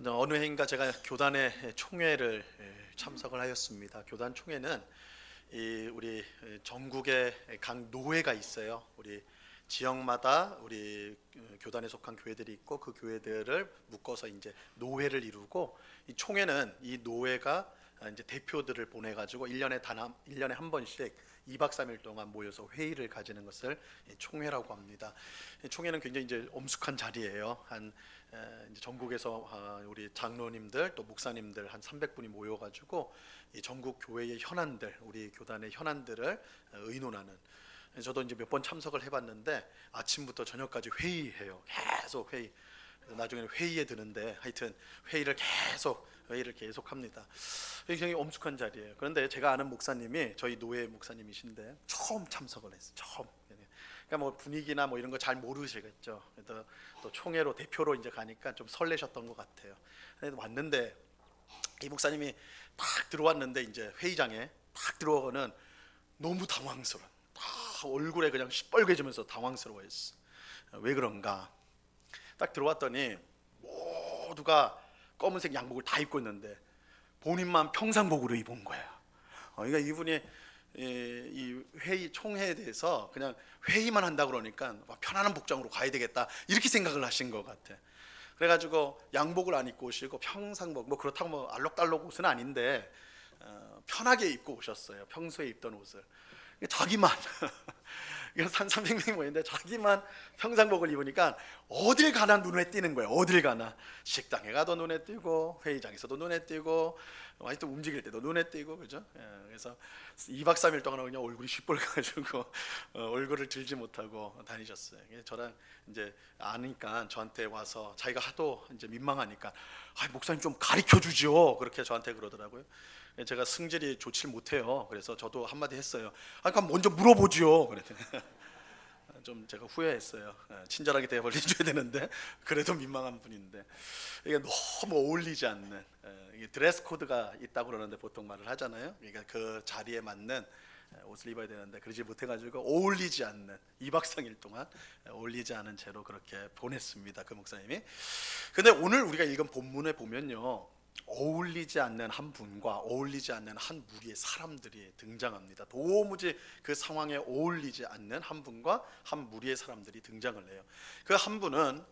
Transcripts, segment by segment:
어느 해인가 제가 교단의 총회를 참석을 하였습니다. 교단 총회는 우리 전국에 각 노회가 있어요. 우리 지역마다 우리 교단에 속한 교회들이 있고 그 교회들을 묶어서 이제 노회를 이루고, 이 총회는 이 노회가 이제 대표들을 보내 가지고 1년에 한 번씩 2박 3일 동안 모여서 회의를 가지는 것을 총회라고 합니다. 총회는 굉장히 이제 엄숙한 자리예요. 이제 전국에서 우리 장로님들 또 목사님들 한 300분이 모여 가지고 이 전국 교회의 현안들, 우리 교단의 현안들을 의논하는, 저도 이제 몇 번 참석을 해봤는데 아침부터 저녁까지 회의해요. 계속 회의. 나중에는 회의에 드는데 하여튼 회의를 계속 합니다. 굉장히 엄숙한 자리예요. 그런데 제가 아는 목사님이 저희 노회 목사님이신데 처음 참석을 했어요. 처음. 그러니까 뭐 분위기나 뭐 이런 거 잘 모르시겠죠. 또 총회로 대표로 이제 가니까 좀 설레셨던 것 같아요. 왔는데 이 목사님이 딱 들어왔는데 이제 회의장에 딱 들어오고는 너무 당황스러워. 얼굴에 그냥 시뻘개지면서 당황스러워했어. 왜 그런가? 딱 들어왔더니 모두가 검은색 양복을 다 입고 있는데 본인만 평상복으로 입은 거야. 그러니까 이분이 이 회의 총회에 대해서 그냥 회의만 한다 그러니까 편안한 복장으로 가야 되겠다 이렇게 생각을 하신 것 같아. 그래가지고 양복을 안 입고 오시고 평상복, 뭐 그렇다고 뭐 알록달록 옷은 아닌데 편하게 입고 오셨어요. 평소에 입던 옷을. 자기만 한 300명이 모였는데 자기만 평상복을 입으니까 어딜 가나 눈에 띄는 거예요. 어딜 가나 식당에 가도 눈에 띄고 회의장에서도 눈에 띄고 하여튼 움직일 때도 눈에 띄고, 그죠? 그래서 2박 3일 동안 그냥 얼굴이 시뻘가지고 얼굴을 들지 못하고 다니셨어요. 저랑 이제 아니까 저한테 와서 자기가 하도 이제 민망하니까 목사님 좀 가르쳐 주지요. 그렇게 저한테 그러더라고요. 제가 승질이 좋지 못해요. 그래서 저도 한마디 했어요. 그럼 먼저 물어보지요. 그랬더니 좀 제가 후회했어요. 친절하게 대접해줘야 되는데 그래도 민망한 분인데 이게 너무 어울리지 않는, 이게 드레스 코드가 있다고 그러는데 보통 말을 하잖아요. 그러니까 그 자리에 맞는 옷을 입어야 되는데 그러지 못해가지고 어울리지 않는 2박 3일 동안 어울리지 않은 채로 그렇게 보냈습니다. 그 목사님이. 근데 오늘 우리가 읽은 본문에 보면요, 어울리지 않는 한 분과 어울리지 않는 한 무리의 사람들이 등장합니다. 도무지 그 상황에 어울리지 않는 한 분과 한 무리의 사람들이 등장을 해요. 그 한 분은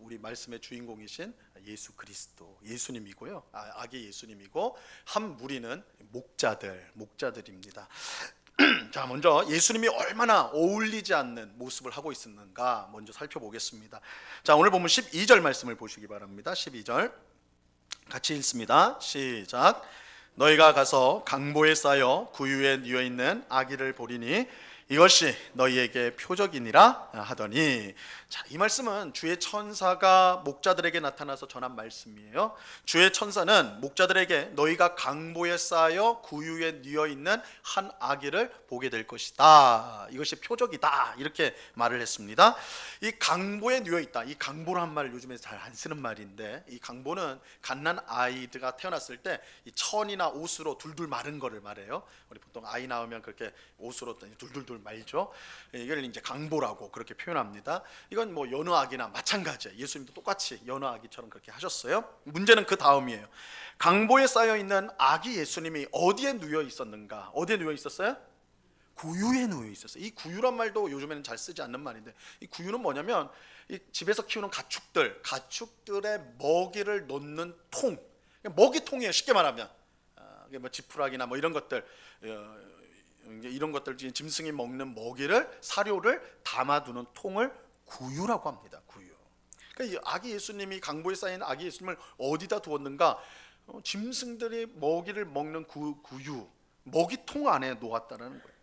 우리 말씀의 주인공이신 예수 그리스도, 예수님이고요. 아기 예수님이고, 한 무리는 목자들입니다. 자, 먼저 예수님이 얼마나 어울리지 않는 모습을 하고 있었는가 먼저 살펴보겠습니다. 자, 오늘 보면 12절 말씀을 보시기 바랍니다. 12절 같이 읽습니다. 시작. 너희가 가서 강보에 쌓여 구유에 뉘어 있는 아기를 보리니 이것이 너희에게 표적이니라 하더니, 자, 이 말씀은 주의 천사가 목자들에게 나타나서 전한 말씀이에요. 주의 천사는 목자들에게 너희가 강보에 쌓여 구유에 뉘어 있는 한 아기를 보게 될 것이다, 이것이 표적이다, 이렇게 말을 했습니다. 이 강보에 뉘어 있다, 이 강보라는 말을 요즘에 잘 안 쓰는 말인데, 이 강보는 갓난 아이가 태어났을 때 이 천이나 옷으로 둘둘 마른 거를 말해요. 우리 보통 아이 낳으면 그렇게 옷으로 둘둘둘 말죠. 이걸 이제 강보라고 그렇게 표현합니다. 이건 뭐 여느 아기나 마찬가지예요. 예수님도 똑같이 여느 아기처럼 그렇게 하셨어요. 문제는 그 다음이에요. 강보에 쌓여 있는 아기 예수님이 어디에 누워 있었는가? 어디에 누워 있었어요? 구유에 누워 있었어요. 이 구유란 말도 요즘에는 잘 쓰지 않는 말인데, 이 구유는 뭐냐면 이 집에서 키우는 가축들의 먹이를 넣는 통, 먹이통이에요. 쉽게 말하면 뭐 지푸라기나 뭐 이런 것들, 이런 것들, 짐승이 먹는 먹이를, 사료를 담아두는 통을 구유라고 합니다. 구유. 그러니까 이 아기 예수님이, 강보에 쌓인 아기 예수님을 어디다 두었는가? 짐승들이 먹이를 먹는 구유, 먹이통 안에 놓았다는 거예요.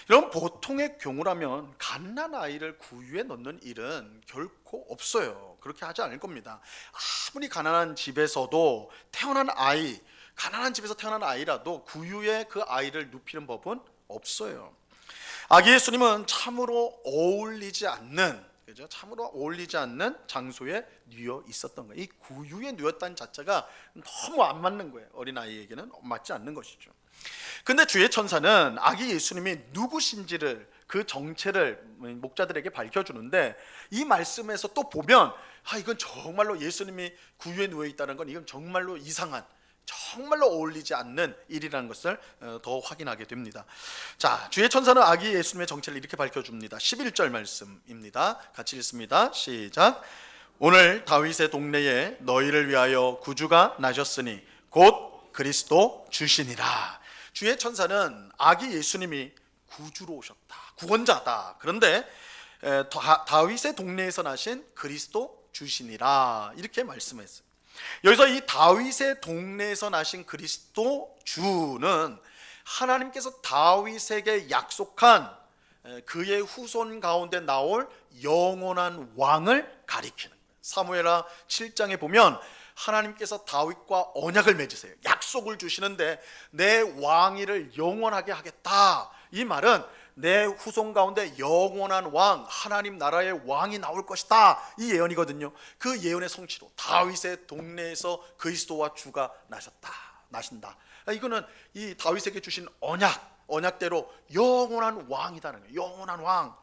여러분, 보통의 경우라면 갓난 아이를 구유에 넣는 일은 결코 없어요. 그렇게 하지 않을 겁니다. 아무리 가난한 집에서도 가난한 집에서 태어난 아이라도 구유에 그 아이를 눕히는 법은 없어요. 아기 예수님은 참으로 어울리지 않는, 그죠? 참으로 어울리지 않는 장소에 누워 있었던 거예요. 이 구유에 누웠다는 자체가 너무 안 맞는 거예요. 어린 아이에게는 맞지 않는 것이죠. 근데 주의 천사는 아기 예수님이 누구신지를, 그 정체를 목자들에게 밝혀주는데, 이 말씀에서 또 보면 이건 정말로 예수님이 구유에 누워 있다는 건 이건 정말로 이상한, 정말로 어울리지 않는 일이라는 것을 더 확인하게 됩니다. 자, 주의 천사는 아기 예수님의 정체를 이렇게 밝혀줍니다. 11절 말씀입니다. 같이 읽습니다. 시작. 오늘 다윗의 동네에 너희를 위하여 구주가 나셨으니 곧 그리스도 주시니라. 주의 천사는 아기 예수님이 구주로 오셨다, 구원자다. 그런데 다윗의 동네에서 나신 그리스도 주시니라 이렇게 말씀했어요. 여기서 이 다윗의 동네에서 나신 그리스도 주는 하나님께서 다윗에게 약속한 그의 후손 가운데 나올 영원한 왕을 가리키는 거예요. 사무엘하 7장에 보면 하나님께서 다윗과 언약을 맺으세요. 약속을 주시는데 내 왕위를 영원하게 하겠다. 이 말은 내 후손 가운데 영원한 왕, 하나님 나라의 왕이 나올 것이다. 이 예언이거든요. 그 예언의 성취로 다윗의 동네에서 그리스도와 주가 나신다. 이거는 이 다윗에게 주신 언약대로 영원한 왕이다는 거예요. 영원한 왕.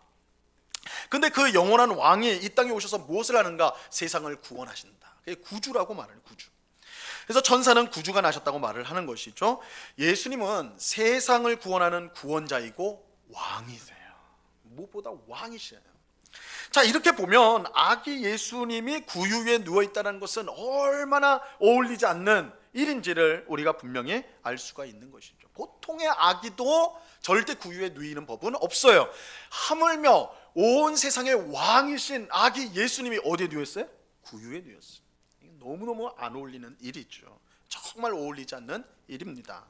근데 그 영원한 왕이 이 땅에 오셔서 무엇을 하는가? 세상을 구원하신다. 그게 구주라고 말하는 구주. 그래서 천사는 구주가 나셨다고 말을 하는 것이죠. 예수님은 세상을 구원하는 구원자이고 왕이세요. 무엇보다 왕이시에요. 자, 이렇게 보면 아기 예수님이 구유 위에 누워 있다는 것은 얼마나 어울리지 않는 일인지를 우리가 분명히 알 수가 있는 것이죠. 보통의 아기도 절대 구유에 누이는 법은 없어요. 하물며 온 세상의 왕이신 아기 예수님이 어디에 누웠어요? 구유에 누웠어요. 너무너무 안 어울리는 일이죠. 정말 어울리지 않는 일입니다.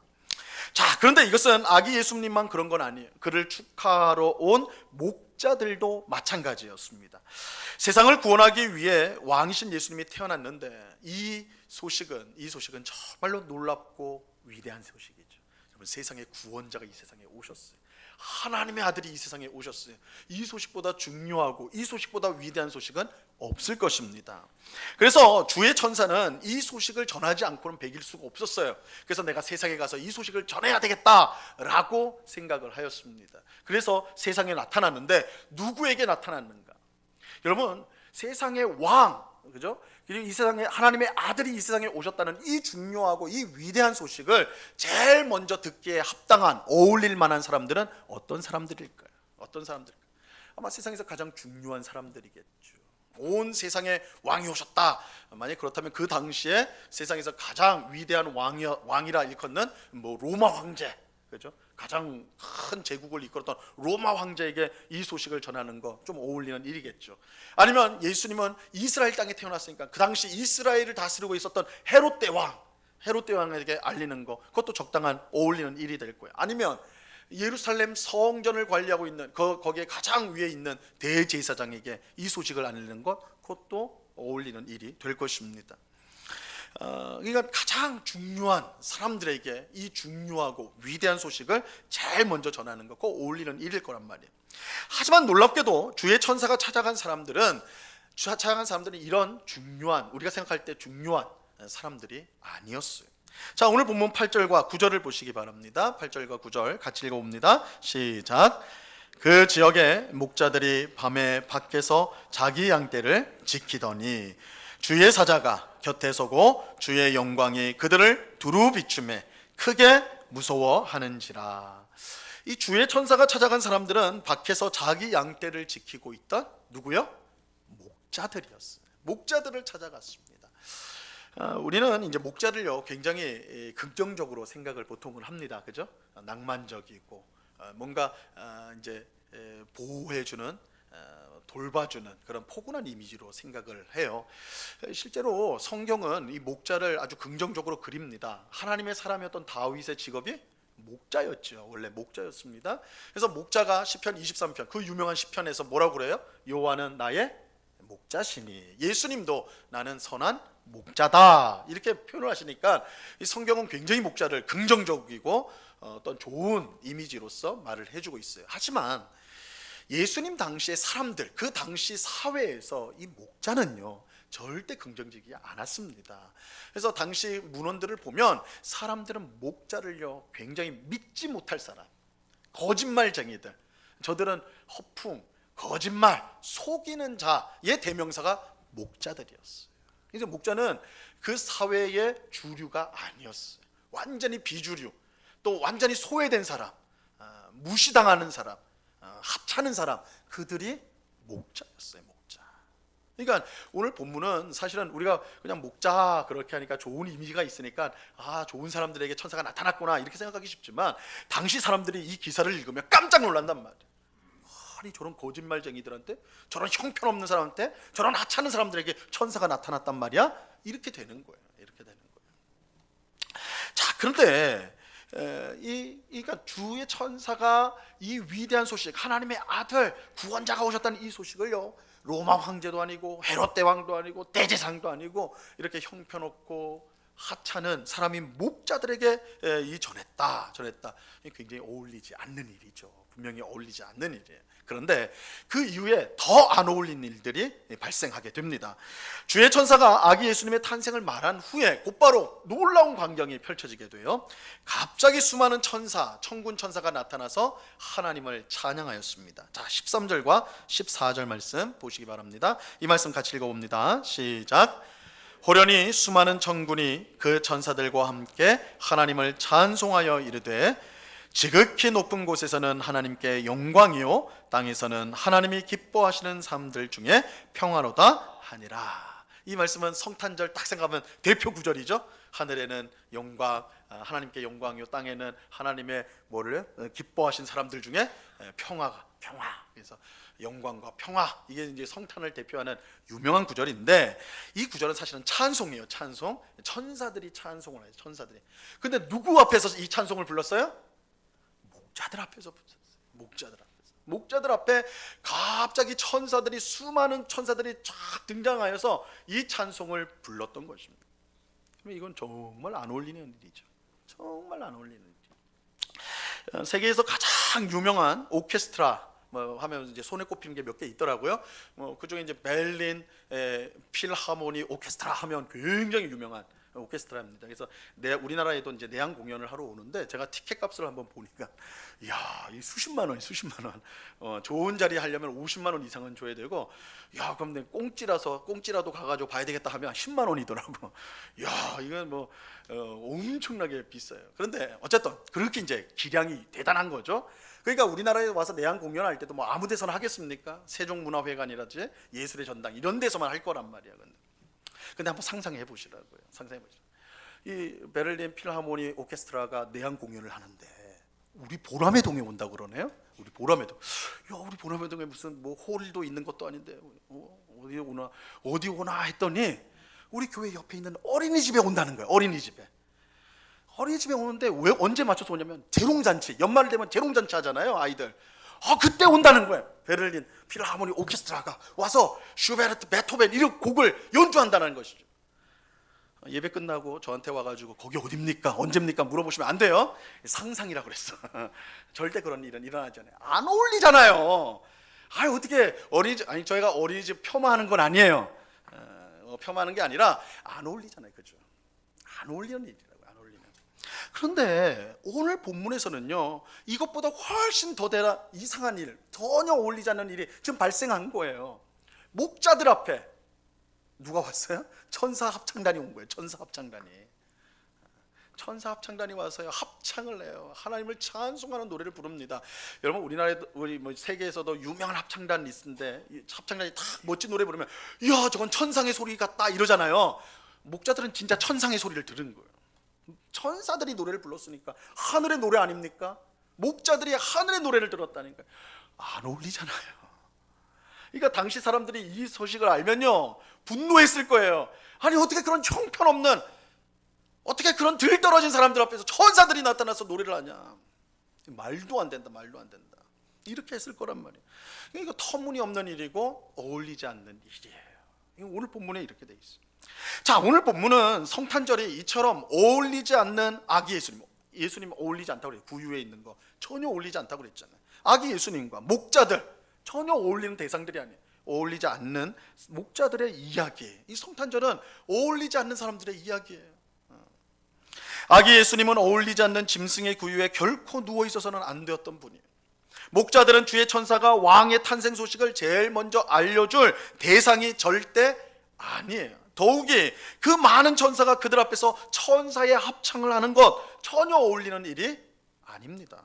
자, 그런데 이것은 아기 예수님만 그런 건 아니에요. 그를 축하하러 온 목자들도 마찬가지였습니다. 세상을 구원하기 위해 왕이신 예수님이 태어났는데 이 소식은 정말로 놀랍고 위대한 소식이죠. 여러분, 세상의 구원자가 이 세상에 오셨어요. 하나님의 아들이 이 세상에 오셨어요. 이 소식보다 중요하고 이 소식보다 위대한 소식은 없을 것입니다. 그래서 주의 천사는 이 소식을 전하지 않고는 배길 수가 없었어요. 그래서 내가 세상에 가서 이 소식을 전해야 되겠다라고 생각을 하였습니다. 그래서 세상에 나타났는데 누구에게 나타났는가? 여러분, 세상의 왕, 그죠? 그리고 이 세상에 하나님의 아들이 이 세상에 오셨다는 이 중요하고 이 위대한 소식을 제일 먼저 듣기에 합당한, 어울릴 만한 사람들은 어떤 사람들일까요? 아마 세상에서 가장 중요한 사람들이겠죠. 온 세상에 왕이 오셨다. 만약 그렇다면 그 당시에 세상에서 가장 위대한 왕이라 일컫는 로마 황제, 그죠? 가장 큰 제국을 이끌었던 로마 황제에게 이 소식을 전하는 거 좀 어울리는 일이겠죠. 아니면 예수님은 이스라엘 땅에 태어났으니까 그 당시 이스라엘을 다스리고 있었던 헤롯 대왕에게 알리는 거, 그것도 적당한 어울리는 일이 될 거예요. 아니면 예루살렘 성전을 관리하고 있는 거기에 가장 위에 있는 대제사장에게 이 소식을 알리는 것, 그것도 어울리는 일이 될 것입니다. 그러니까 가장 중요한 사람들에게 이 중요하고 위대한 소식을 제일 먼저 전하는 것과 어울리는 일일 거란 말이에요. 하지만 놀랍게도 주의 천사가 찾아간 사람들은 이런 중요한, 우리가 생각할 때 중요한 사람들이 아니었어요. 자, 오늘 본문 8절과 9절을 보시기 바랍니다. 8절과 9절 같이 읽어봅니다. 시작. 그 지역의 목자들이 밤에 밖에서 자기 양떼를 지키더니 주의 사자가 곁에 서고 주의 영광이 그들을 두루 비추매 크게 무서워하는지라. 이 주의 천사가 찾아간 사람들은 밖에서 자기 양떼를 지키고 있던 누구요? 목자들이었어요. 목자들을 찾아갔습니다. 우리는 이제 목자들요 굉장히 긍정적으로 생각을 보통은 합니다. 그죠? 낭만적이고 뭔가 이제 보호해주는, 돌봐주는 그런 포근한 이미지로 생각을 해요. 실제로 성경은 이 목자를 아주 긍정적으로 그립니다. 하나님의 사람이었던 다윗의 직업이 목자였죠. 원래 목자였습니다. 그래서 목자가 시편 23편, 그 유명한 시편에서 뭐라고 그래요? 여호와는 나의 목자시니. 예수님도 나는 선한 목자다 이렇게 표현을 하시니까 이 성경은 굉장히 목자를 긍정적이고 어떤 좋은 이미지로서 말을 해주고 있어요. 하지만 예수님 당시의 사람들, 그 당시 사회에서 이 목자는요 절대 긍정적이지 않았습니다. 그래서 당시 문헌들을 보면 사람들은 목자를요 굉장히 믿지 못할 사람, 거짓말쟁이들, 저들은 허풍, 거짓말, 속이는 자의 대명사가 목자들이었어요. 그래서 목자는 그 사회의 주류가 아니었어요. 완전히 비주류, 또 완전히 소외된 사람, 무시당하는 사람, 하찮은 사람, 그들이 목자였어요. 목자. 그러니까 오늘 본문은 사실은 우리가 그냥 목자 그렇게 하니까 좋은 이미지가 있으니까 좋은 사람들에게 천사가 나타났구나 이렇게 생각하기 쉽지만, 당시 사람들이 이 기사를 읽으면 깜짝 놀란단 말이에요. 아니, 저런 거짓말쟁이들한테, 저런 형편없는 사람한테, 저런 하찮은 사람들에게 천사가 나타났단 말이야? 이렇게 되는 거예요. 이렇게 되는 거예요. 자, 그런데 그러니까 주의 천사가 이 위대한 소식, 하나님의 아들 구원자가 오셨다는 이 소식을요, 로마 황제도 아니고 헤롯 대왕도 아니고 대제사장도 아니고 이렇게 형편없고 하찮은 사람이 목자들에게 전했다. 굉장히 어울리지 않는 일이죠. 분명히 어울리지 않는 일이에요. 그런데 그 이후에 더 안 어울리는 일들이 발생하게 됩니다. 주의 천사가 아기 예수님의 탄생을 말한 후에 곧바로 놀라운 광경이 펼쳐지게 돼요. 갑자기 수많은 천군 천사가 나타나서 하나님을 찬양하였습니다. 자, 13절과 14절 말씀 보시기 바랍니다. 이 말씀 같이 읽어봅니다. 시작. 호련히 수많은 천군이 그 천사들과 함께 하나님을 찬송하여 이르되, 지극히 높은 곳에서는 하나님께 영광이요, 땅에서는 하나님이 기뻐하시는 삶들 중에 평화로다 하니라. 이 말씀은 성탄절 딱 생각하면 대표 구절이죠. 하늘에는 영광, 하나님께 영광이요, 땅에는 하나님의 기뻐하신 사람들 중에 평화. 그래서 영광과 평화, 이게 이제 성탄을 대표하는 유명한 구절인데, 이 구절은 사실은 찬송이에요. 찬송. 천사들이 찬송을 해요. 천사들이. 근데 누구 앞에서 이 찬송을 불렀어요? 목자들 앞에서 불렀어요. 목자들 앞에 갑자기 수많은 천사들이 쫙 등장하여서 이 찬송을 불렀던 것입니다. 이건 정말 안 어울리는 일이죠. 정말 안 어울리는 일이죠. 세계에서 가장 유명한 오케스트라 하면 이제 손에 꼽히는 게 몇 개 있더라고요. 그중에 이제 베를린 필하모니 오케스트라 하면 굉장히 유명한 오케스트라입니다. 그래서 우리나라에도 이제 내한 공연을 하러 오는데, 제가 티켓 값을 한번 보니까, 이 수십만 원. 좋은 자리 하려면 50만 원 이상은 줘야 되고, 그럼 공짜라도 가가지고 봐야 되겠다 하면 10만 원이더라고. 이건 엄청나게 비싸요. 그런데 어쨌든 그렇게 이제 기량이 대단한 거죠. 그러니까 우리나라에 와서 내한 공연할 때도 아무 데서나 하겠습니까? 세종문화회관이라든지 예술의 전당 이런 데서만 할 거란 말이야. 근데 한번 상상해 보시라고요. 이 베를린 필하모니 오케스트라가 내한 공연을 하는데 우리 보라매동에 온다고 그러네요. 우리 보라매동에 무슨 홀도 있는 것도 아닌데 어디 오나 했더니 우리 교회 옆에 있는 어린이집에 온다는 거예요. 어린이집에 오는데 왜 언제 맞춰서 오냐면 재롱잔치, 연말 되면 재롱잔치 하잖아요, 아이들. 그때 온다는 거예요. 베를린 필하모니 오케스트라가 와서 슈베르트, 베토벤 이런 곡을 연주한다는 것이죠. 예배 끝나고 저한테 와가지고 거기 어딥니까? 언제입니까? 물어보시면 안 돼요. 상상이라고 그랬어. 절대 그런 일은 일어나지 않아요. 안 어울리잖아요. 어떻게 저희가 어린이집 폄하하는 건 아니에요. 폄하하는 게 아니라 안 어울리잖아요, 그죠? 안 어울리는 일이라고. 그런데 오늘 본문에서는요, 이것보다 훨씬 더 이상한 일, 전혀 어울리지 않는 일이 지금 발생한 거예요. 목자들 앞에 누가 왔어요? 천사 합창단이 온 거예요. 천사 합창단이 와서요, 합창을 해요. 하나님을 찬송하는 노래를 부릅니다. 여러분, 우리 세계에서도 유명한 합창단 리스트인데, 합창단이 다 멋진 노래 부르면 저건 천상의 소리 같다 이러잖아요. 목자들은 진짜 천상의 소리를 들은 거예요. 천사들이 노래를 불렀으니까 하늘의 노래 아닙니까? 목자들이 하늘의 노래를 들었다니까. 안 어울리잖아요. 그러니까 당시 사람들이 이 소식을 알면요, 분노했을 거예요. 어떻게 그런 형편없는, 어떻게 그런 들떨어진 사람들 앞에서 천사들이 나타나서 노래를 하냐. 말도 안 된다. 이렇게 했을 거란 말이에요. 이거 터무니없는 일이고 어울리지 않는 일이에요. 오늘 본문에 이렇게 돼 있어요. 자, 오늘 본문은 성탄절이 이처럼 어울리지 않는 아기 예수님 어울리지 않다고 그래요. 구유에 있는 거 전혀 어울리지 않다고 그랬잖아요. 아기 예수님과 목자들 전혀 어울리는 대상들이 아니에요. 어울리지 않는 목자들의 이야기. 이 성탄절은 어울리지 않는 사람들의 이야기예요. 아기 예수님은 어울리지 않는 짐승의 구유에 결코 누워 있어서는 안 되었던 분이에요. 목자들은 주의 천사가 왕의 탄생 소식을 제일 먼저 알려줄 대상이 절대 아니에요. 더욱이 그 많은 천사가 그들 앞에서 천사의 합창을 하는 것 전혀 어울리는 일이 아닙니다.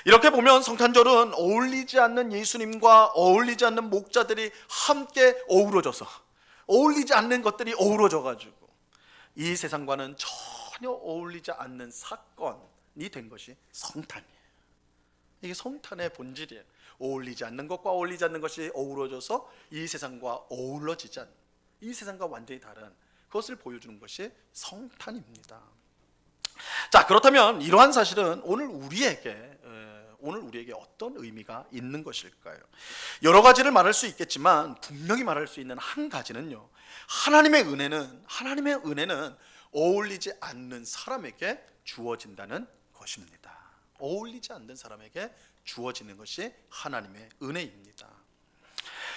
이렇게 보면 성탄절은 어울리지 않는 예수님과 어울리지 않는 목자들이 함께 어우러져서, 어울리지 않는 것들이 어우러져 가지고 이 세상과는 전혀 어울리지 않는 사건이 된 것이 성탄이에요. 이게 성탄의 본질이에요. 어울리지 않는 것과 어울리지 않는 것이 어우러져서 이 세상과 어우러지지 않는, 이 세상과 완전히 다른 그것을 보여주는 것이 성탄입니다. 자, 그렇다면 이러한 사실은 오늘 우리에게 어떤 의미가 있는 것일까요? 여러 가지를 말할 수 있겠지만 분명히 말할 수 있는 한 가지는요, 하나님의 은혜는 어울리지 않는 사람에게 주어진다는 것입니다. 어울리지 않는 사람에게 주어지는 것이 하나님의 은혜입니다.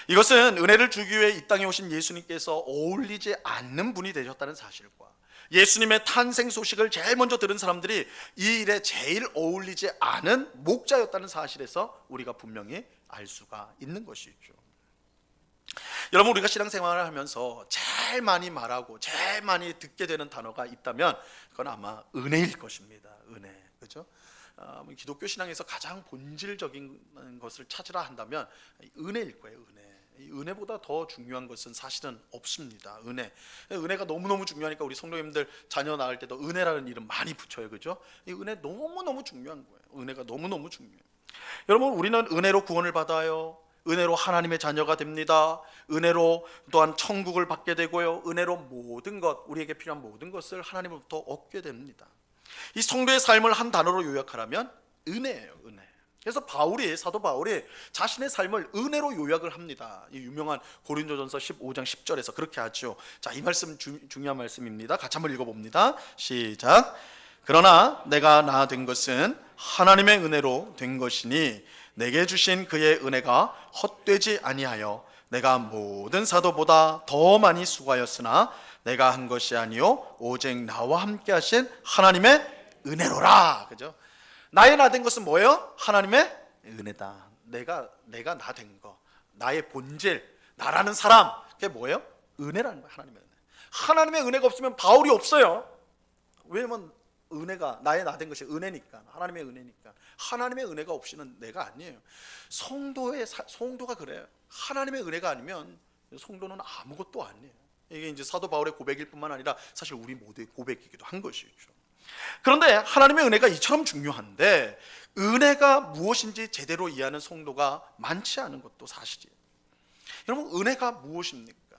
이것은 은혜를 주기 위해 이 땅에 오신 예수님께서 어울리지 않는 분이 되셨다는 사실과 예수님의 탄생 소식을 제일 먼저 들은 사람들이 이 일에 제일 어울리지 않은 목자였다는 사실에서 우리가 분명히 알 수가 있는 것이죠. 여러분, 우리가 신앙생활을 하면서 제일 많이 말하고 제일 많이 듣게 되는 단어가 있다면 그건 아마 은혜일 것입니다. 은혜, 그렇죠? 기독교 신앙에서 가장 본질적인 것을 찾으라 한다면 은혜일 거예요. 은혜보다 더 중요한 것은 사실은 없습니다. 은혜가 너무너무 중요하니까 우리 성도님들 자녀 낳을 때도 은혜라는 이름 많이 붙여요. 그죠? 이 은혜 너무너무 중요한 거예요. 은혜가 너무너무 중요해요. 여러분, 우리는 은혜로 구원을 받아요. 은혜로 하나님의 자녀가 됩니다. 은혜로 또한 천국을 받게 되고요. 은혜로 모든 것, 우리에게 필요한 모든 것을 하나님으로부터 얻게 됩니다. 이 성도의 삶을 한 단어로 요약하라면 은혜예요. 은혜. 그래서 사도 바울이 자신의 삶을 은혜로 요약을 합니다. 이 유명한 고린도전서 15장 10절에서 그렇게 하죠. 자, 이 말씀 중요한 말씀입니다. 같이 한번 읽어봅니다. 시작. 그러나 내가 나 된 것은 하나님의 은혜로 된 것이니 내게 주신 그의 은혜가 헛되지 아니하여 내가 모든 사도보다 더 많이 수고하였으나 내가 한 것이 아니요 오직 나와 함께 하신 하나님의 은혜로라. 그죠? 나의 나 된 것은 뭐예요? 하나님의 은혜다. 내가 나 된 거, 나의 본질, 나라는 사람, 그게 뭐예요? 은혜라는 거예요. 하나님의 은혜. 하나님의 은혜가 없으면 바울이 없어요. 왜냐면 은혜가, 나의 나 된 것이 은혜니까, 하나님의 은혜니까. 하나님의 은혜가 없이는 내가 아니에요. 성도가 그래요. 하나님의 은혜가 아니면 성도는 아무것도 아니에요. 이게 이제 사도 바울의 고백일 뿐만 아니라 사실 우리 모두의 고백이기도 한 것이죠. 그런데 하나님의 은혜가 이처럼 중요한데 은혜가 무엇인지 제대로 이해하는 성도가 많지 않은 것도 사실이에요. 여러분, 은혜가 무엇입니까?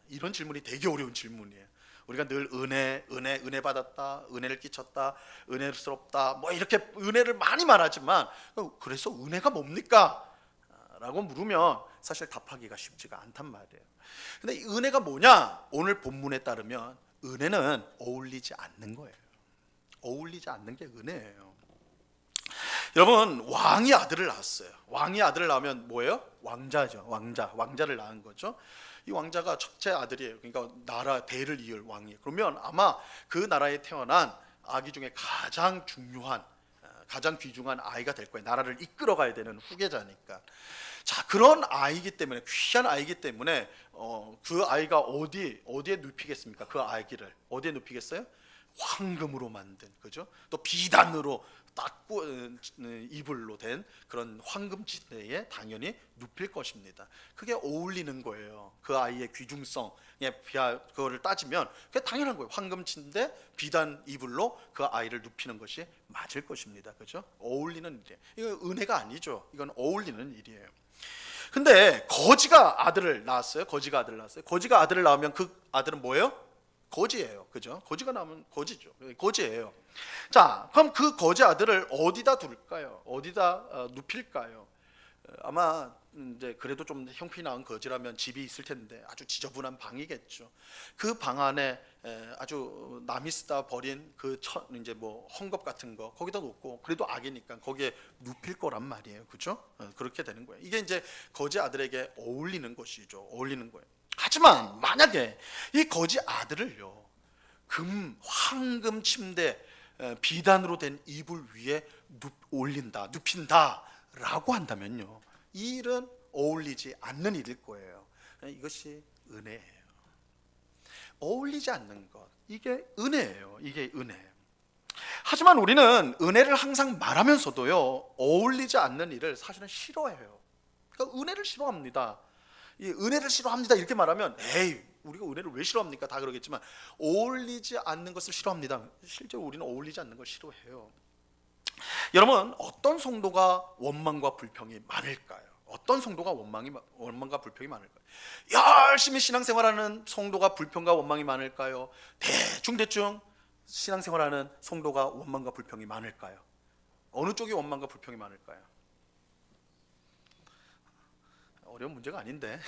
이런 질문이 되게 어려운 질문이에요. 우리가 늘 은혜 받았다, 은혜를 끼쳤다, 은혜스럽다, 뭐 이렇게 은혜를 많이 말하지만 그래서 은혜가 뭡니까? 라고 물으면 사실 답하기가 쉽지가 않단 말이에요. 근데 이 은혜가 뭐냐? 오늘 본문에 따르면 은혜는 어울리지 않는 거예요. 어울리지 않는 게 은혜예요. 여러분, 왕이 아들을 낳았어요. 왕이 아들을 낳으면 뭐예요? 왕자죠. 왕자를 낳은 거죠. 이 왕자가 첫째 아들이에요. 그러니까 나라 대를 이을 왕이에요. 그러면 아마 그 나라에 태어난 아기 중에 가장 중요한, 가장 귀중한 아이가 될 거예요. 나라를 이끌어가야 되는 후계자니까. 자, 그런 아이기 때문에, 귀한 아이기 때문에 그 아이가 어디에 눕히겠습니까? 그 아기를 어디에 눕히겠어요? 황금으로 만든, 그죠? 또 비단으로 딱 이불로 된 그런 황금 침대에 당연히 눕힐 것입니다. 그게 어울리는 거예요. 그 아이의 귀중성에 그거를 따지면 그게 당연한 거예요. 황금 침대, 비단 이불로 그 아이를 눕히는 것이 맞을 것입니다. 그죠? 어울리는 일이에요. 이건 은혜가 아니죠. 이건 어울리는 일이에요. 근데 거지가 아들을 낳았어요. 거지가 아들을 낳으면 그 아들은 뭐예요? 거지예요. 그죠? 거지가 나오면 거지죠. 거지예요. 자, 그럼 그 거지 아들을 어디다 둘까요? 어디다 눕힐까요? 아마 이제 그래도 좀 형편이 나은 거지라면 집이 있을 텐데 아주 지저분한 방이겠죠. 그 방 안에 아주 남이 쓰다 버린 그 이제 뭐 헝겊 같은 거 거기다 놓고, 그래도 아기니까 거기에 눕힐 거란 말이에요. 그죠? 그렇게 되는 거예요. 이게 이제 거지 아들에게 어울리는 것이죠. 어울리는 거예요. 하지만 만약에 이 거지 아들을요, 황금 침대, 비단으로 된 이불 위에 눕힌다라고 한다면요, 이 일은 어울리지 않는 일일 거예요. 이것이 은혜예요. 어울리지 않는 것, 이게 은혜예요. 이게 은혜. 하지만 우리는 은혜를 항상 말하면서도요, 어울리지 않는 일을 사실은 싫어해요. 그러니까 은혜를 싫어합니다. 이 은혜를 싫어합니다 이렇게 말하면 에이, 우리가 은혜를 왜 싫어합니까? 다 그러겠지만 어울리지 않는 것을 싫어합니다. 실제로 우리는 어울리지 않는 걸 싫어해요. 여러분, 어떤 성도가 원망과 불평이 많을까요? 어떤 성도가 원망과 불평이 많을까요? 열심히 신앙생활하는 성도가 불평과 원망이 많을까요? 대충 신앙생활하는 성도가 원망과 불평이 많을까요? 어느 쪽이 원망과 불평이 많을까요? 어려운 문제가 아닌데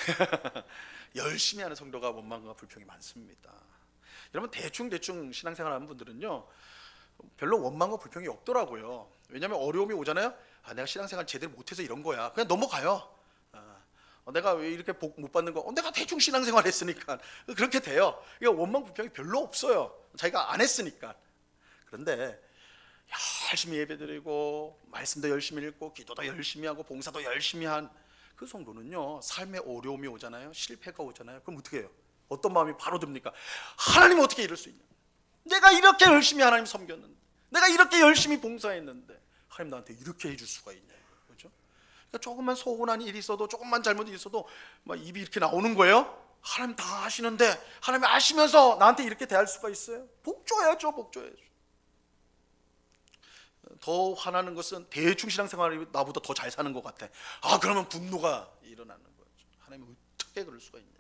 열심히 하는 성도가 원망과 불평이 많습니다. 여러분, 대충 신앙생활하는 분들은요, 별로 원망과 불평이 없더라고요. 왜냐하면 어려움이 오잖아요. 내가 신앙생활 제대로 못해서 이런 거야, 그냥 넘어가요. 내가 왜 이렇게 복 못 받는 거, 내가 대충 신앙생활 했으니까 그렇게 돼요. 그러니까 원망 불평이 별로 없어요. 자기가 안 했으니까. 그런데 열심히 예배드리고 말씀도 열심히 읽고 기도도 열심히 하고 봉사도 열심히 한 그 성도는요, 삶에 어려움이 오잖아요, 실패가 오잖아요. 그럼 어떻게 해요? 어떤 마음이 바로 듭니까? 하나님 어떻게 이럴 수 있냐? 내가 이렇게 열심히 하나님 섬겼는데, 내가 이렇게 열심히 봉사했는데 하나님 나한테 이렇게 해줄 수가 있냐? 그렇죠? 그러니까 조금만 서운한 일이 있어도, 조금만 잘못이 있어도 막 입이 이렇게 나오는 거예요. 하나님 다 아시는데, 하나님 아시면서 나한테 이렇게 대할 수가 있어요? 복 줘야죠. 더 화나는 것은 대충 신앙생활이 나보다 더 잘 사는 것 같아. 그러면 분노가 일어나는 거죠. 하나님 어떻게 그럴 수가 있냐?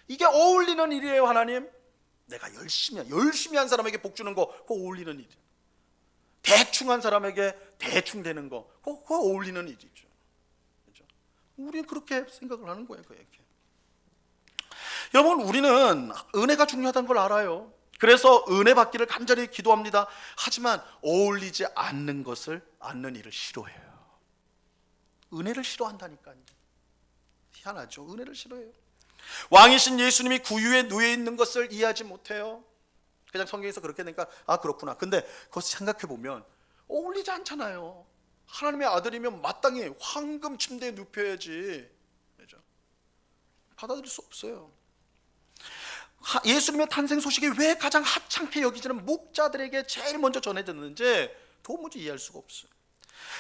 이게 어울리는 일이에요. 하나님, 내가 열심히 한 사람에게 복 주는 거, 그거 어울리는 일이에요. 대충 한 사람에게 대충 되는 거, 그거 어울리는 일이죠. 그렇죠? 우리는 그렇게 생각을 하는 거예요. 그렇게. 여러분, 우리는 은혜가 중요하다는 걸 알아요. 그래서 은혜 받기를 간절히 기도합니다. 하지만 어울리지 않는 일을 싫어해요. 은혜를 싫어한다니까요. 희한하죠. 은혜를 싫어해요. 왕이신 예수님이 구유에 누워 있는 것을 이해하지 못해요. 그냥 성경에서 그렇게 되니까 그렇구나. 근데 그거 생각해 보면 어울리지 않잖아요. 하나님의 아들이면 마땅히 황금 침대에 눕혀야지. 그렇죠? 받아들일 수 없어요. 예수님의 탄생 소식이 왜 가장 하찮게 여기지는 목자들에게 제일 먼저 전해졌는지 도무지 이해할 수가 없어요.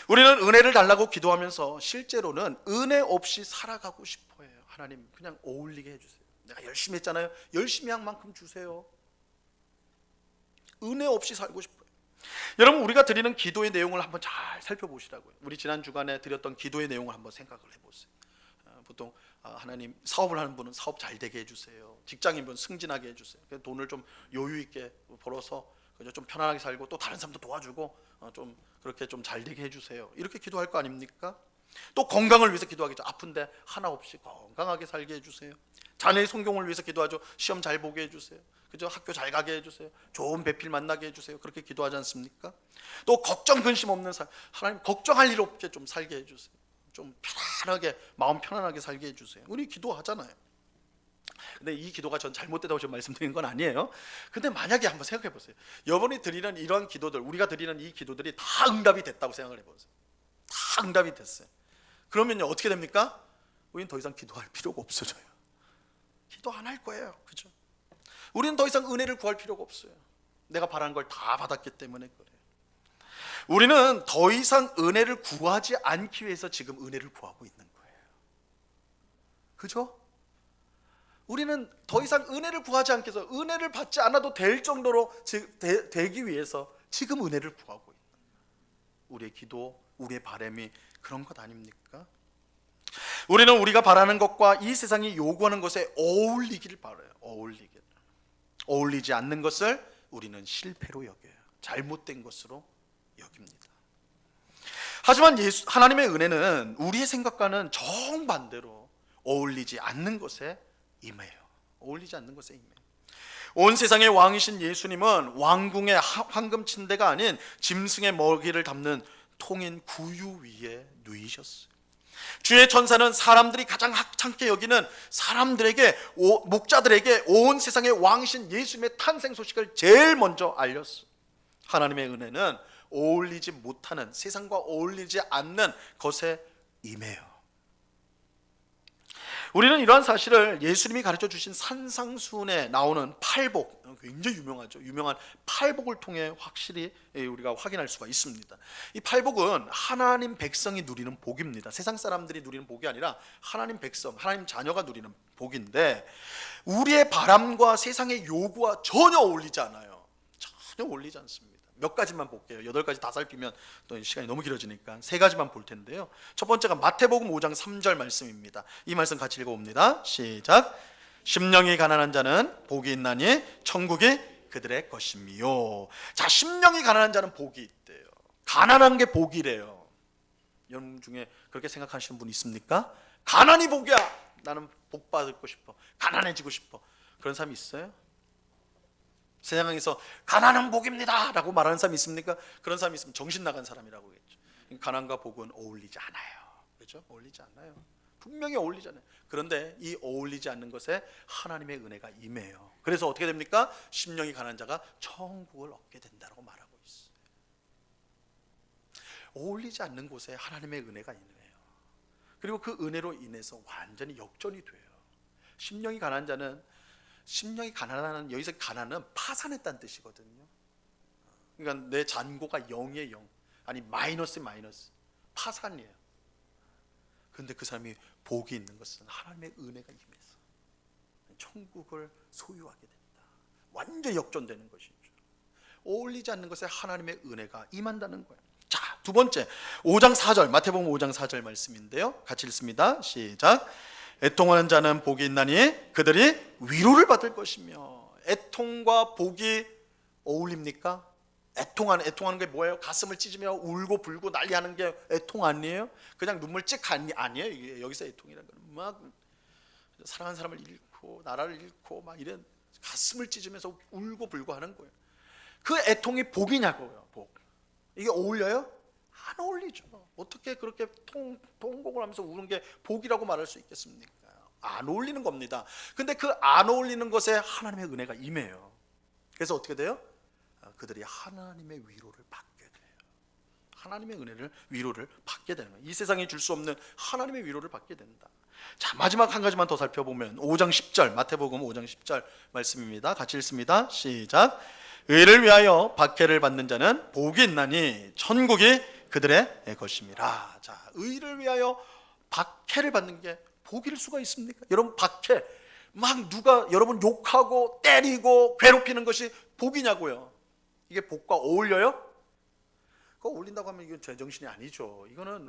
우리는 은혜를 달라고 기도하면서 실제로는 은혜 없이 살아가고 싶어 해요. 하나님, 그냥 어울리게 해주세요. 내가 열심히 했잖아요. 열심히 한 만큼 주세요. 은혜 없이 살고 싶어요. 여러분, 우리가 드리는 기도의 내용을 한번 잘 살펴보시라고요. 우리 지난 주간에 드렸던 기도의 내용을 한번 생각을 해보세요. 보통 하나님, 사업을 하는 분은 사업 잘 되게 해주세요. 직장인분 승진하게 해주세요. 돈을 좀 여유 있게 벌어서 좀 편안하게 살고 또 다른 사람도 도와주고 좀 그렇게 좀 잘 되게 해주세요. 이렇게 기도할 거 아닙니까? 또 건강을 위해서 기도하겠죠. 아픈데 하나 없이 건강하게 살게 해주세요. 자녀의 성공을 위해서 기도하죠. 시험 잘 보게 해주세요. 그죠? 학교 잘 가게 해주세요. 좋은 배필 만나게 해주세요. 그렇게 기도하지 않습니까? 또 걱정 근심 없는 삶, 하나님 걱정할 일 없게 좀 살게 해주세요. 좀 편안하게, 마음 편안하게 살게 해주세요. 우리 기도하잖아요. 근데 이 기도가 전 잘못되다고 지금 말씀드린 건 아니에요. 근데 만약에 한번 생각해 보세요. 여러분이 드리는 이런 기도들, 우리가 드리는 이 기도들이 다 응답이 됐다고 생각을 해보세요. 다 응답이 됐어요. 그러면요, 어떻게 됩니까? 우리는 더 이상 기도할 필요가 없어져요. 기도 안 할 거예요. 그죠? 우리는 더 이상 은혜를 구할 필요가 없어요. 내가 바라는 걸 다 받았기 때문에 그래요. 우리는 더 이상 은혜를 구하지 않기 위해서 지금 은혜를 구하고 있는 거예요. 그죠? 우리는 더 이상 은혜를 구하지 않기 위해서, 은혜를 받지 않아도 될 정도로 되기 위해서 지금 은혜를 구하고 있는 거예요. 우리의 기도, 우리의 바람이 그런 것 아닙니까? 우리는 우리가 바라는 것과 이 세상이 요구하는 것에 어울리기를 바라요. 어울리지 않는 것을 우리는 실패로 여겨요. 잘못된 것으로 여깁니다. 하지만 하나님의 은혜는 우리의 생각과는 정반대로 어울리지 않는 것에 임해요. 어울리지 않는 것에 임해요. 온 세상의 왕이신 예수님은 왕궁의 황금 침대가 아닌 짐승의 먹이를 담는 통인 구유 위에 누이셨어요. 주의 천사는 사람들이 가장 하찮게 여기는 사람들에게, 목자들에게 온 세상의 왕이신 예수님의 탄생 소식을 제일 먼저 알렸어요. 하나님의 은혜는 어울리지 못하는, 세상과 어울리지 않는 것에 임해요. 우리는 이러한 사실을 예수님이 가르쳐 주신 산상수훈에 나오는 팔복, 굉장히 유명하죠. 유명한 팔복을 통해 확실히 우리가 확인할 수가 있습니다. 이 팔복은 하나님 백성이 누리는 복입니다. 세상 사람들이 누리는 복이 아니라 하나님 백성, 하나님 자녀가 누리는 복인데, 우리의 바람과 세상의 요구와 전혀 어울리지 않아요. 전혀 어울리지 않습니다. 몇 가지만 볼게요. 8가지 다 살피면 또 시간이 너무 길어지니까 3가지만 볼 텐데요. 첫 번째가 마태복음 5장 3절 말씀입니다. 이 말씀 같이 읽어봅니다. 시작. 심령이 가난한 자는 복이 있나니 천국이 그들의 것이미요. 자, 심령이 가난한 자는 복이 있대요. 가난한 게 복이래요. 여러분 중에 그렇게 생각하시는 분 있습니까? 가난이 복이야. 나는 복 받고 싶어. 가난해지고 싶어. 그런 사람이 있어요? 세상에서 가난은 복입니다 라고 말하는 사람이 있습니까? 그런 사람이 있으면 정신 나간 사람이라고 하겠죠. 가난과 복은 어울리지 않아요. 그렇죠? 어울리지 않아요. 분명히 어울리지 않아요. 그런데 이 어울리지 않는 것에 하나님의 은혜가 임해요. 그래서 어떻게 됩니까? 심령이 가난한 자가 천국을 얻게 된다고 말하고 있어요. 어울리지 않는 곳에 하나님의 은혜가 임해요. 그리고 그 은혜로 인해서 완전히 역전이 돼요. 심령이 가난한 자는, 심령이 가난하는, 여기서 가난은 파산했다는 뜻이거든요. 그러니까 내 잔고가 0이에요. 0. 아니 마이너스 파산이에요. 그런데 그 사람이 복이 있는 것은 하나님의 은혜가 임해서 천국을 소유하게 된다. 완전히 역전되는 것이죠. 어울리지 않는 것에 하나님의 은혜가 임한다는 거예요. 자, 두 번째 5장 4절, 마태복음 5장 4절 말씀인데요. 같이 읽습니다. 시작. 애통하는 자는 복이 있나니 그들이 위로를 받을 것이며. 애통과 복이 어울립니까? 애통하는 게 뭐예요? 가슴을 찢으며 울고 불고 난리하는 게 애통 아니에요? 그냥 눈물 찍 아니에요? 이게 여기서 애통이라는 건 막 사랑하는 사람을 잃고 나라를 잃고 막 이런 가슴을 찢으면서 울고 불고 하는 거예요. 그 애통이 복이냐고요. 복. 이게 어울려요? 안 어울리죠. 어떻게 그렇게 통곡을 하면서 우는 게 복이라고 말할 수 있겠습니까? 안 어울리는 겁니다. 근데 그 안 어울리는 것에 하나님의 은혜가 임해요. 그래서 어떻게 돼요? 그들이 하나님의 위로를 받게 돼요. 하나님의 은혜를, 위로를 받게 되는 거예요. 이 세상이 줄 수 없는 하나님의 위로를 받게 된다. 자, 마지막 한 가지만 더 살펴보면 5장 10절, 마태복음 5장 10절 말씀입니다. 같이 읽습니다. 시작. 의를 위하여 박해를 받는 자는 복이 있나니 천국이 그들의 것임이라. 자, 의를 위하여 박해를 받는 게 복일 수가 있습니까? 여러분, 박해, 막 누가 여러분 욕하고 때리고 괴롭히는 것이 복이냐고요? 이게 복과 어울려요? 그거 어울린다고 하면 이건 제정신이 아니죠. 이거는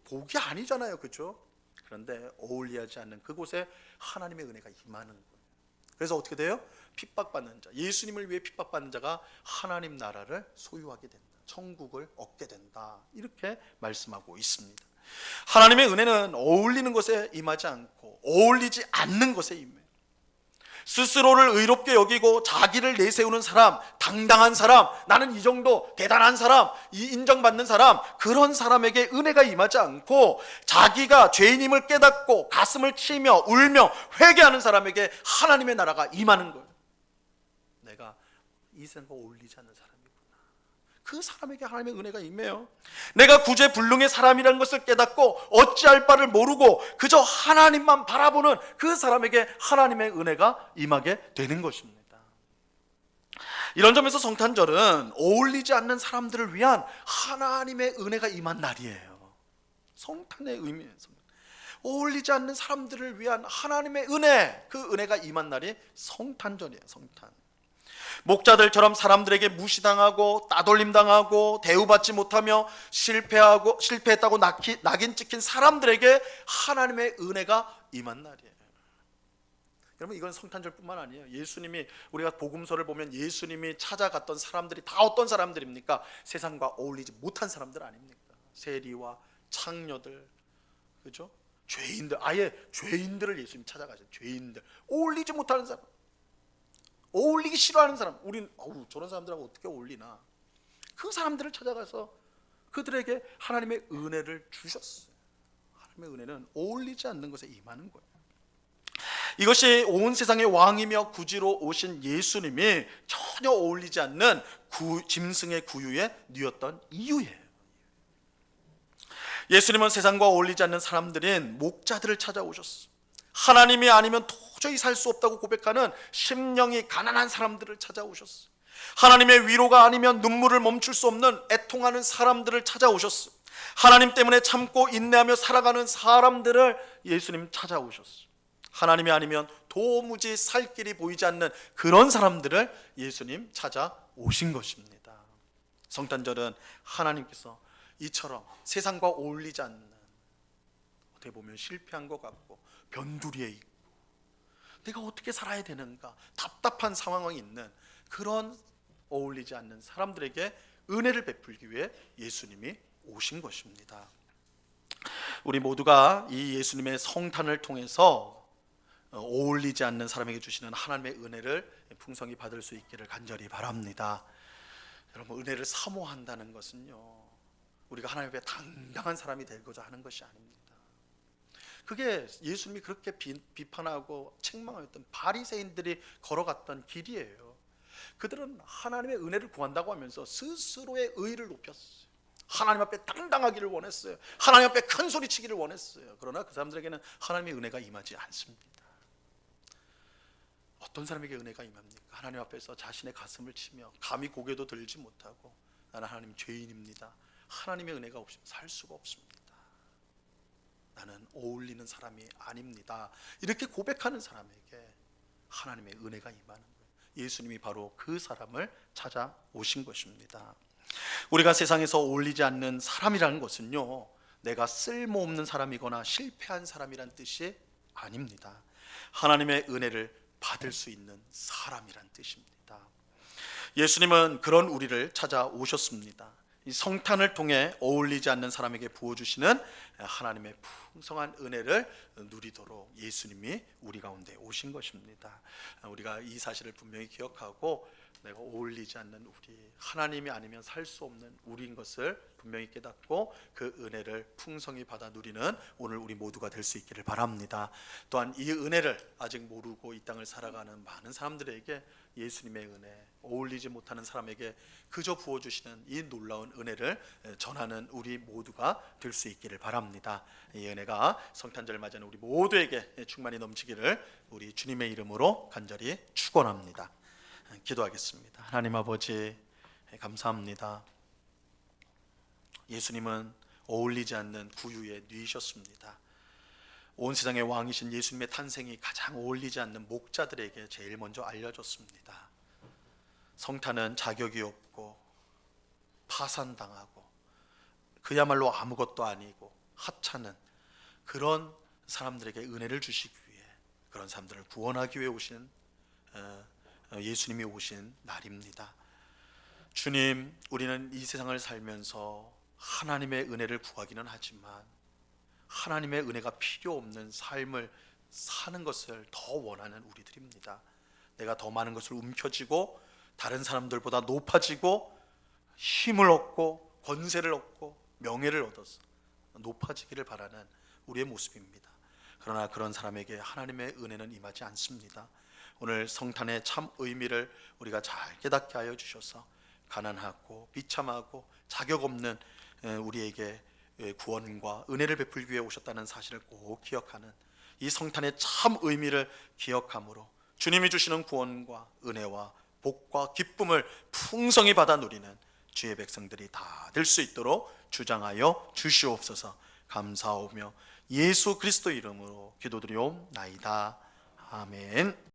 복이 아니잖아요. 그렇죠? 그런데 어울리지 않는 그곳에 하나님의 은혜가 임하는 거예요. 그래서 어떻게 돼요? 핍박받는 자, 예수님을 위해 핍박받는 자가 하나님 나라를 소유하게 된다. 천국을 얻게 된다. 이렇게 말씀하고 있습니다. 하나님의 은혜는 어울리는 것에 임하지 않고 어울리지 않는 것에 임해요. 스스로를 의롭게 여기고 자기를 내세우는 사람, 당당한 사람, 나는 이 정도 대단한 사람, 이 인정받는 사람, 그런 사람에게 은혜가 임하지 않고 자기가 죄인임을 깨닫고 가슴을 치며 울며 회개하는 사람에게 하나님의 나라가 임하는 거예요. 내가 이 세상과 어울리지 않는 사람이구나. 그 사람에게 하나님의 은혜가 임해요. 내가 구제불능의 사람이라는 것을 깨닫고 어찌할 바를 모르고 그저 하나님만 바라보는 그 사람에게 하나님의 은혜가 임하게 되는 것입니다. 이런 점에서 성탄절은 어울리지 않는 사람들을 위한 하나님의 은혜가 임한 날이에요. 성탄의 의미에서 어울리지 않는 사람들을 위한 하나님의 은혜, 그 은혜가 임한 날이 성탄절이에요. 성탄. 목자들처럼 사람들에게 무시당하고 따돌림당하고 대우받지 못하며 실패했다고 낙인 찍힌 사람들에게 하나님의 은혜가 임한 날이에요. 여러분, 이건 성탄절뿐만 아니에요. 예수님이, 우리가 복음서를 보면 예수님이 찾아갔던 사람들이 다 어떤 사람들입니까? 세상과 어울리지 못한 사람들 아닙니까? 세리와 창녀들, 그죠? 죄인들, 아예 죄인들을 예수님이 찾아가죠. 죄인들, 어울리지 못하는 사람, 어울리기 싫어하는 사람, 우린 저런 사람들하고 어떻게 어울리나, 그 사람들을 찾아가서 그들에게 하나님의 은혜를 주셨어요. 하나님의 은혜는 어울리지 않는 것에 임하는 거예요. 이것이 온 세상의 왕이며 구주로 오신 예수님이 전혀 어울리지 않는 짐승의 구유에 누였던 이유예요. 예수님은 세상과 어울리지 않는 사람들인 목자들을 찾아오셨어요. 하나님이 아니면 도저히 살 수 없다고 고백하는 심령이 가난한 사람들을 찾아오셨어요. 하나님의 위로가 아니면 눈물을 멈출 수 없는 애통하는 사람들을 찾아오셨어요. 하나님 때문에 참고 인내하며 살아가는 사람들을 예수님 찾아오셨어요. 하나님이 아니면 도무지 살 길이 보이지 않는 그런 사람들을 예수님 찾아오신 것입니다. 성탄절은 하나님께서 이처럼 세상과 어울리지 않는, 어떻게 보면 실패한 것 같고 변두리에 있고 내가 어떻게 살아야 되는가 답답한 상황이 있는 그런 어울리지 않는 사람들에게 은혜를 베풀기 위해 예수님이 오신 것입니다. 우리 모두가 이 예수님의 성탄을 통해서 어울리지 않는 사람에게 주시는 하나님의 은혜를 풍성히 받을 수 있기를 간절히 바랍니다. 여러분, 은혜를 사모한다는 것은요, 우리가 하나님 앞에 당당한 사람이 되고자 하는 것이 아닙니다. 그게 예수님이 그렇게 비판하고 책망하였던 바리새인들이 걸어갔던 길이에요. 그들은 하나님의 은혜를 구한다고 하면서 스스로의 의의를 높였어요. 하나님 앞에 당당하기를 원했어요. 하나님 앞에 큰 소리 치기를 원했어요. 그러나 그 사람들에게는 하나님의 은혜가 임하지 않습니다. 어떤 사람에게 은혜가 임합니까? 하나님 앞에서 자신의 가슴을 치며 감히 고개도 들지 못하고 나는 하나님 죄인입니다, 하나님의 은혜가 없이는 살 수가 없습니다, 나는 어울리는 사람이 아닙니다, 이렇게 고백하는 사람에게 하나님의 은혜가 임하는 거예요. 예수님이 바로 그 사람을 찾아오신 것입니다. 우리가 세상에서 어울리지 않는 사람이라는 것은요, 내가 쓸모없는 사람이거나 실패한 사람이란 뜻이 아닙니다. 하나님의 은혜를 받을 수 있는 사람이란 뜻입니다. 예수님은 그런 우리를 찾아오셨습니다. 이 성탄을 통해 어울리지 않는 사람에게 부어주시는 하나님의 풍성한 은혜를 누리도록 예수님이 우리 가운데 오신 것입니다. 우리가 이 사실을 분명히 기억하고 내가 어울리지 않는 우리, 하나님이 아니면 살 수 없는 우리인 것을 분명히 깨닫고 그 은혜를 풍성히 받아 누리는 오늘 우리 모두가 될 수 있기를 바랍니다. 또한 이 은혜를 아직 모르고 이 땅을 살아가는 많은 사람들에게 예수님의 은혜, 어울리지 못하는 사람에게 그저 부어주시는 이 놀라운 은혜를 전하는 우리 모두가 될 수 있기를 바랍니다. 이 은혜가 성탄절 맞이하는 우리 모두에게 충만히 넘치기를 우리 주님의 이름으로 간절히 축원합니다. 기도하겠습니다. 하나님 아버지, 감사합니다. 예수님은 어울리지 않는 구유에 누이셨습니다. 온 세상의 왕이신 예수님의 탄생이 가장 어울리지 않는 목자들에게 제일 먼저 알려졌습니다. 성탄은 자격이 없고 파산당하고 그야말로 아무것도 아니고 하찮은 그런 사람들에게 은혜를 주시기 위해, 그런 사람들을 구원하기 위해 오신 예수님이 오신 날입니다. 주님, 우리는 이 세상을 살면서 하나님의 은혜를 구하기는 하지만 하나님의 은혜가 필요 없는 삶을 사는 것을 더 원하는 우리들입니다. 내가 더 많은 것을 움켜쥐고 다른 사람들보다 높아지고 힘을 얻고 권세를 얻고 명예를 얻어서 높아지기를 바라는 우리의 모습입니다. 그러나 그런 사람에게 하나님의 은혜는 임하지 않습니다. 오늘 성탄의 참 의미를 우리가 잘 깨닫게 하여 주셔서 가난하고 비참하고 자격 없는 우리에게 구원과 은혜를 베풀기 위해 오셨다는 사실을 꼭 기억하는 이 성탄의 참 의미를 기억함으로 주님이 주시는 구원과 은혜와 복과 기쁨을 풍성히 받아 누리는 주의 백성들이 다 될 수 있도록 주장하여 주시옵소서. 감사하며 예수 그리스도 이름으로 기도드리옵나이다. 아멘.